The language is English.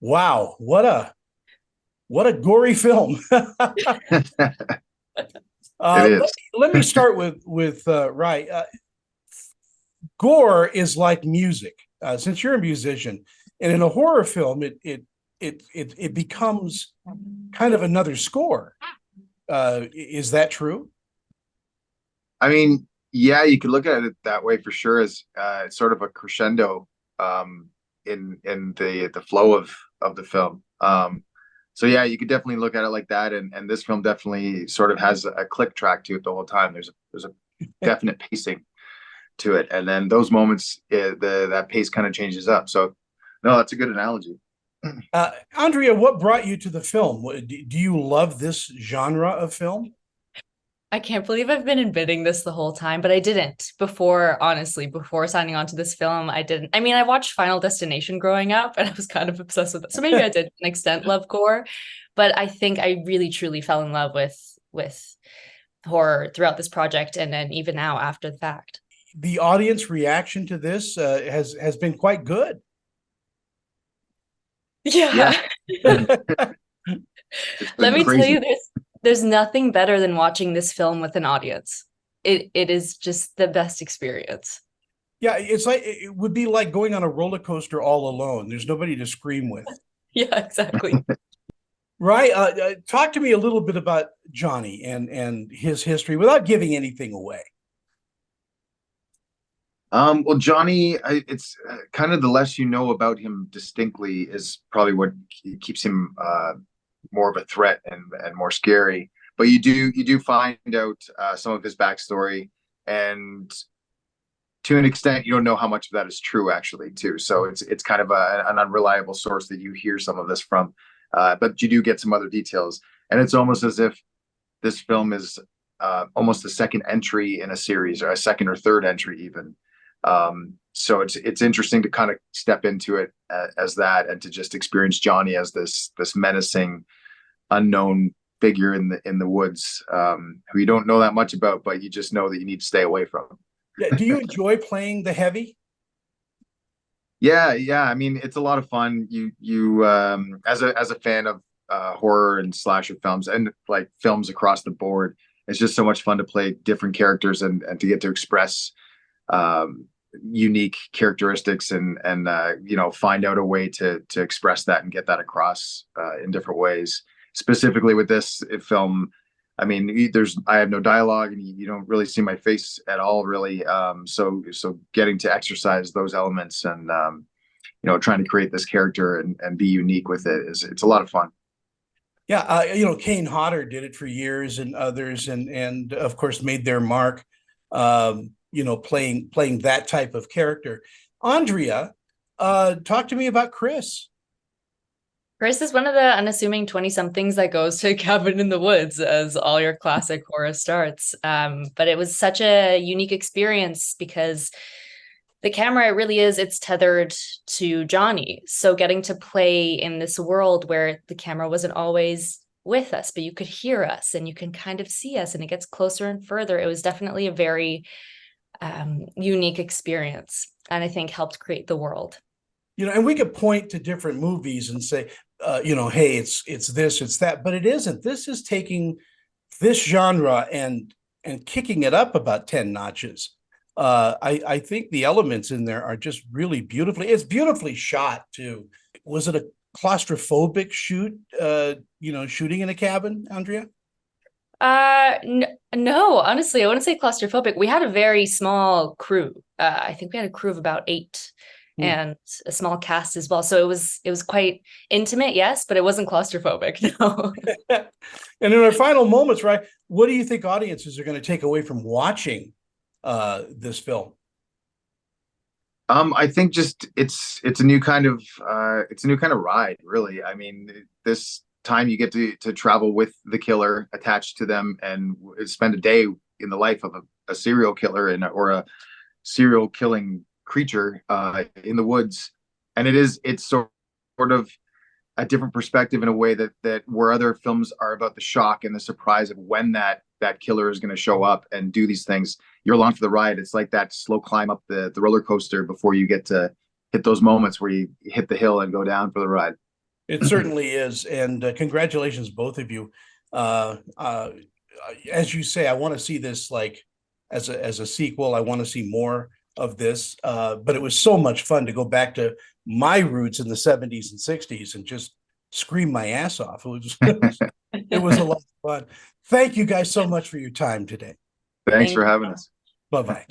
Wow, what a gory film. It Let is. let me start with Rye. Gore is like music. Since you're a musician, and in a horror film, it becomes kind of another score. Is that true? I mean, yeah, you could look at it that way for sure as it's sort of a crescendo in the flow of the film. So yeah, you could definitely look at it like that, and this film definitely sort of has a click track to it the whole time. There's a definite pacing to it, and then those moments, that pace kind of changes up. So no, that's a good analogy. Andrea, what brought you to the film? Do you love this genre of film? I can't believe I've been admitting this the whole time, but I didn't before, honestly, before signing on to this film. I didn't. I mean, I watched Final Destination growing up and I was kind of obsessed with it. So maybe I did to an extent love gore, but I think I really truly fell in love with horror throughout this project and then even now after the fact. The audience reaction to this has been quite good. Yeah, Yeah. it's Let been me tell you, crazy. there's nothing better than watching this film with an audience. It is just the best experience. Yeah, it's like it would be like going on a roller coaster all alone. There's nobody to scream with. Yeah, exactly. Right. Talk to me a little bit about Johnny and his history without giving anything away. Well, Johnny, it's kind of the less you know about him distinctly is probably what keeps him more of a threat and more scary. But you do find out some of his backstory, and to an extent, you don't know how much of that is true actually, too. So it's kind of an unreliable source that you hear some of this from, but you do get some other details, and it's almost as if this film is almost the second entry in a series, or a second or third entry even. So it's interesting to kind of step into it as that, and to just experience Johnny as this menacing, unknown figure in the woods, who you don't know that much about, but you just know that you need to stay away from. Yeah. Do you enjoy playing the heavy? Yeah, yeah. I mean, it's a lot of fun. You as a fan of horror and slasher films, and like films across the board, it's just so much fun to play different characters, and to get to express um, unique characteristics, and find out a way to express that and get that across in different ways. Specifically with this film, I mean, I have no dialogue, and you don't really see my face at all, really. So getting to exercise those elements, and trying to create this character and be unique with it, it's a lot of fun. Yeah. Kane Hodder did it for years, and others, and of course made their mark. Playing that type of character. Andrea, talk to me about Chris. Chris is one of the unassuming 20 somethings that goes to a cabin in the woods, as all your classic horror starts. But it was such a unique experience because the camera, it really is, it's tethered to Johnny. So getting to play in this world where the camera wasn't always with us, but you could hear us and you can kind of see us and it gets closer and further. It was definitely a very unique experience, and I think helped create the world. And we could point to different movies and say, hey, it's this, it's that, but it isn't. This is taking this genre and kicking it up about 10 notches. I think the elements in there are just really beautifully. It's beautifully shot too. Was it a claustrophobic shoot? Shooting in a cabin, Andrea? No, honestly, I wouldn't say claustrophobic. We had a very small crew. I think we had a crew of about eight Hmm. and a small cast as well. So it was quite intimate, yes, but it wasn't claustrophobic. No. And in our final moments, right? What do you think audiences are going to take away from watching this film? I think just it's a new kind of ride, really. I mean, this time you get to travel with the killer attached to them, and spend a day in the life of a serial killer, or a serial killing creature in the woods. And it's sort of a different perspective, in a way that where other films are about the shock and the surprise of when that killer is going to show up and do these things. You're along for the ride. It's like that slow climb up the roller coaster before you get to hit those moments where you hit the hill and go down for the ride. It certainly is. And congratulations, both of you. As you say, I want to see this like as a sequel. I want to see more of this. But it was so much fun to go back to my roots in the 70s and 60s and just scream my ass off. It was a lot of fun. Thank you guys so much for your time today. Thanks for having us. Bye-bye.